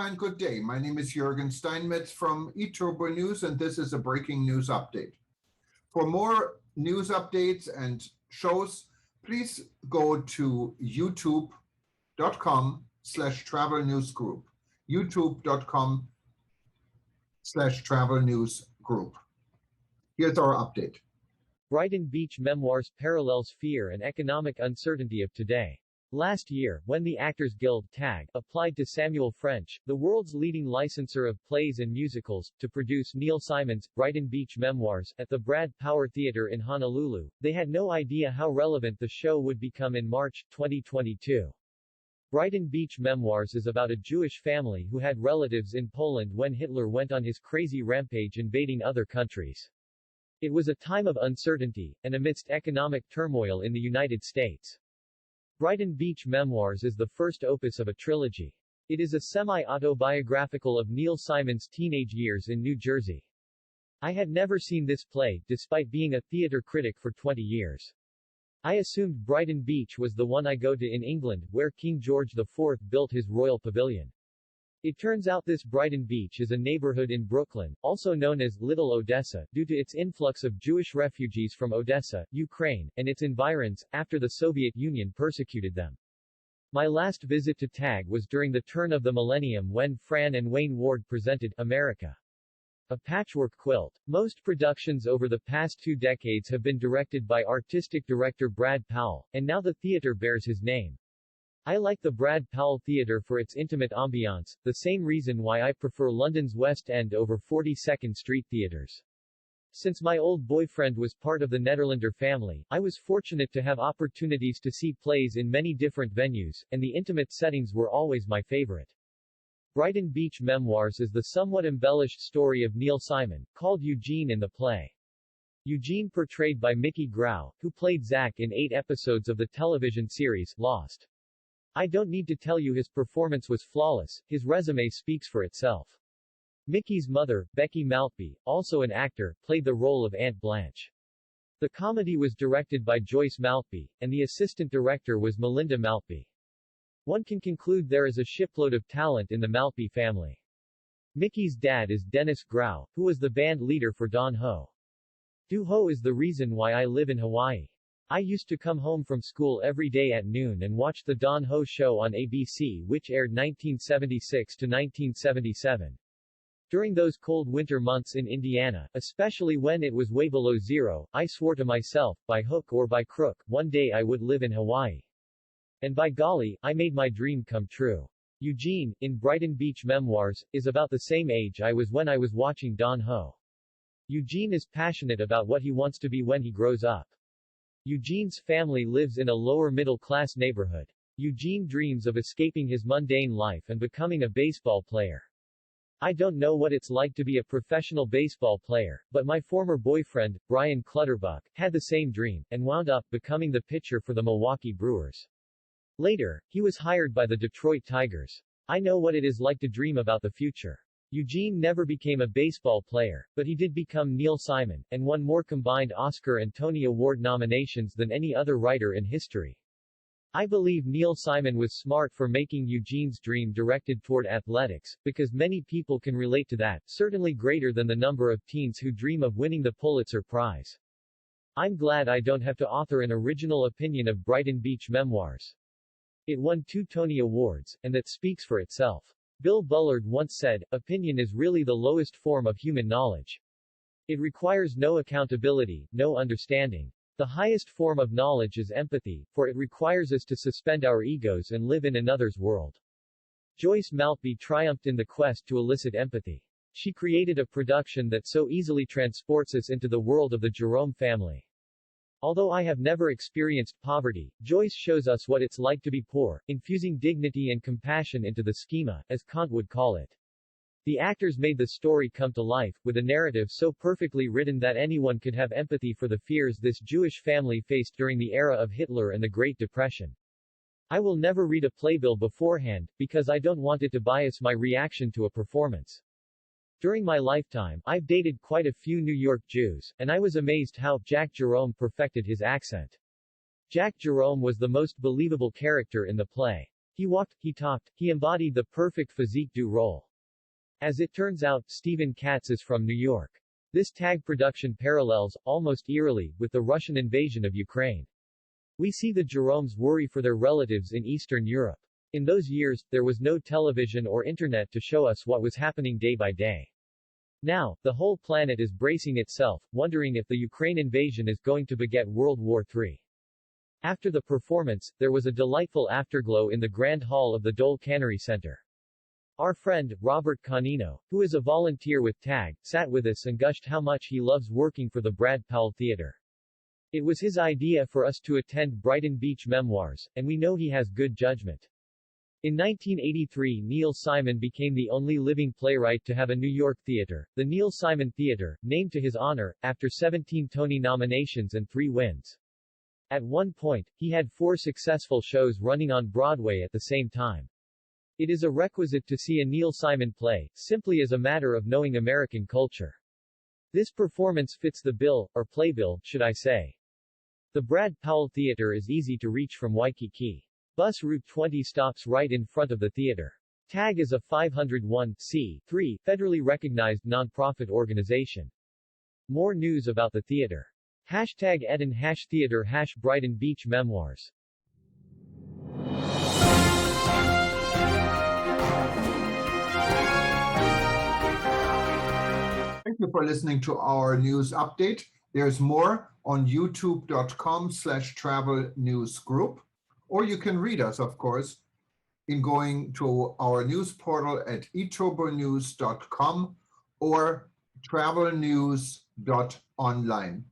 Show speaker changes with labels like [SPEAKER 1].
[SPEAKER 1] and good day. My name is Jürgen Steinmetz from eTurboNews, and this is a breaking news update. For more news updates and shows, please go to youtube.com/travel news group. youtube.com/travel news group. Here's our update.
[SPEAKER 2] Brighton Beach Memoirs parallels fear and economic uncertainty of today. Last year, when the Actors Guild (TAG) applied to Samuel French, the world's leading licensor of plays and musicals, to produce Neil Simon's Brighton Beach Memoirs at the Brad Power Theatre in Honolulu, they had no idea how relevant the show would become in March 2022. Brighton Beach Memoirs is about a Jewish family who had relatives in Poland when Hitler went on his crazy rampage invading other countries. It was a time of uncertainty, and amidst economic turmoil in the United States. Brighton Beach Memoirs is the first opus of a trilogy. It is a semi-autobiographical of Neil Simon's teenage years in New Jersey. I had never seen this play, despite being a theater critic for 20 years. I assumed Brighton Beach was the one I go to in England, where King George IV built his royal pavilion. It turns out this Brighton Beach is a neighborhood in Brooklyn, also known as Little Odessa, due to its influx of Jewish refugees from Odessa, Ukraine, and its environs, after the Soviet Union persecuted them. My last visit to TAG was during the turn of the millennium when Fran and Wayne Ward presented America, a Patchwork Quilt. Most productions over the past 2 decades have been directed by artistic director Brad Powell, and now the theater bears his name. I like the Brad Powell Theatre for its intimate ambiance, the same reason why I prefer London's West End over 42nd Street theatres. Since my old boyfriend was part of the Nederlander family, I was fortunate to have opportunities to see plays in many different venues, and the intimate settings were always my favorite. Brighton Beach Memoirs is the somewhat embellished story of Neil Simon, called Eugene in the play. Eugene portrayed by Mickey Grau, who played Zach in 8 episodes of the television series, Lost. I don't need to tell you his performance was flawless, his resume speaks for itself. Mickey's mother, Becky Maltby, also an actor, played the role of Aunt Blanche. The comedy was directed by Joyce Maltby, and the assistant director was Melinda Maltby. One can conclude there is a shipload of talent in the Maltby family. Mickey's dad is Dennis Grau, who was the band leader for Don Ho. Do Ho is the reason why I live in Hawaii. I used to come home from school every day at noon and watch the Don Ho Show on ABC, which aired 1976 to 1977. During those cold winter months in Indiana, especially when it was way below zero, I swore to myself, by hook or by crook, one day I would live in Hawaii. And by golly, I made my dream come true. Eugene, in Brighton Beach Memoirs, is about the same age I was when I was watching Don Ho. Eugene is passionate about what he wants to be when he grows up. Eugene's family lives in a lower-middle-class neighborhood. Eugene dreams of escaping his mundane life and becoming a baseball player. I don't know what it's like to be a professional baseball player, but my former boyfriend, Brian Clutterbuck, had the same dream, and wound up becoming the pitcher for the Milwaukee Brewers. Later, he was hired by the Detroit Tigers. I know what it is like to dream about the future. Eugene never became a baseball player, but he did become Neil Simon, and won more combined Oscar and Tony Award nominations than any other writer in history. I believe Neil Simon was smart for making Eugene's dream directed toward athletics, because many people can relate to that, certainly greater than the number of teens who dream of winning the Pulitzer Prize. I'm glad I don't have to author an original opinion of Brighton Beach Memoirs. It won 2 Tony Awards, and that speaks for itself. Bill Bullard once said, "Opinion is really the lowest form of human knowledge. It requires no accountability, no understanding. The highest form of knowledge is empathy, for it requires us to suspend our egos and live in another's world." Joyce Maltby triumphed in the quest to elicit empathy. She created a production that so easily transports us into the world of the Jerome family. Although I have never experienced poverty, Joyce shows us what it's like to be poor, infusing dignity and compassion into the schema, as Kant would call it. The actors made the story come to life, with a narrative so perfectly written that anyone could have empathy for the fears this Jewish family faced during the era of Hitler and the Great Depression. I will never read a playbill beforehand, because I don't want it to bias my reaction to a performance. During my lifetime, I've dated quite a few New York Jews, and I was amazed how Jack Jerome perfected his accent. Jack Jerome was the most believable character in the play. He walked, he talked, he embodied the perfect physique du role. As it turns out, Stephen Katz is from New York. This tag production parallels, almost eerily, with the Russian invasion of Ukraine. We see the Jeromes worry for their relatives in Eastern Europe. In those years, there was no television or internet to show us what was happening day by day. Now, the whole planet is bracing itself, wondering if the Ukraine invasion is going to beget World War III. After the performance, there was a delightful afterglow in the Grand Hall of the Dole Cannery Center. Our friend, Robert Canino, who is a volunteer with TAG, sat with us and gushed how much he loves working for the Brad Powell Theater. It was his idea for us to attend Brighton Beach Memoirs, and we know he has good judgment. In 1983, Neil Simon became the only living playwright to have a New York theater, the Neil Simon Theater, named to his honor, after 17 Tony nominations and 3 wins. At one point, he had 4 successful shows running on Broadway at the same time. It is a requisite to see a Neil Simon play, simply as a matter of knowing American culture. This performance fits the bill, or playbill, should I say. The Brad Powell Theater is easy to reach from Waikiki. Bus Route 20 stops right in front of the theater. TAG is a 501(c)(3) federally recognized nonprofit organization. More news about the theater. #Eden #Theater #Brighton Beach Memoirs.
[SPEAKER 1] Thank you for listening to our news update. There's more on youtube.com/travel news group, or you can read us, of course, in going to our news portal at eTurboNews.com or travelnews.online.